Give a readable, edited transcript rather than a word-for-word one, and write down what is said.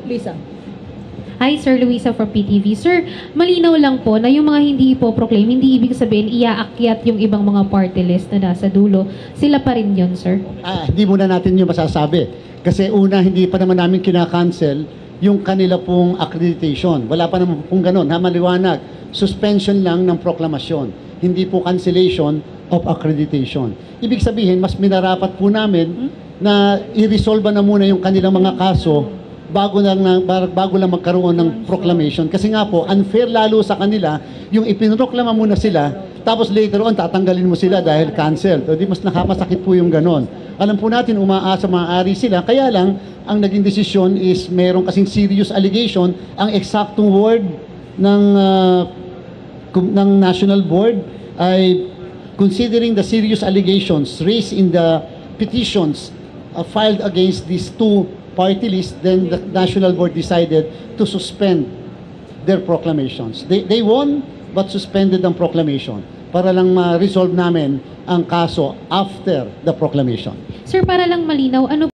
Lisa. Hi, Sir Luisa from PTV. Sir, malinaw lang po na yung mga hindi ipo-proclaim, hindi ibig sabihin iaakyat yung ibang mga party list na nasa dulo. Sila pa rin yun, sir? Hindi muna natin yung masasabi. Kasi una, hindi pa naman namin kinakancel yung kanila pong accreditation. Wala pa naman pong ganun. Maliwanag. Suspension lang ng proklamasyon. Hindi po cancellation of accreditation. Ibig sabihin, mas minarapat po namin na i-resolve na muna yung kanilang mga kaso bago lang magkaroon ng proclamation. Kasi nga po, unfair lalo sa kanila, yung ipinroklama muna sila, tapos later on, tatanggalin mo sila dahil cancel. O di mas nakamasakit po yung ganon. Alam po natin, umaasa maaari sila, kaya lang, ang naging desisyon is meron kasing serious allegation. Ang eksaktong word ng National Board ay considering the serious allegations raised in the petitions filed against these two party list, then the National Board decided to suspend their proclamations. They won, but suspended ang proclamation para lang ma-resolve namin ang kaso after the proclamation. Sir, para lang malinaw, ano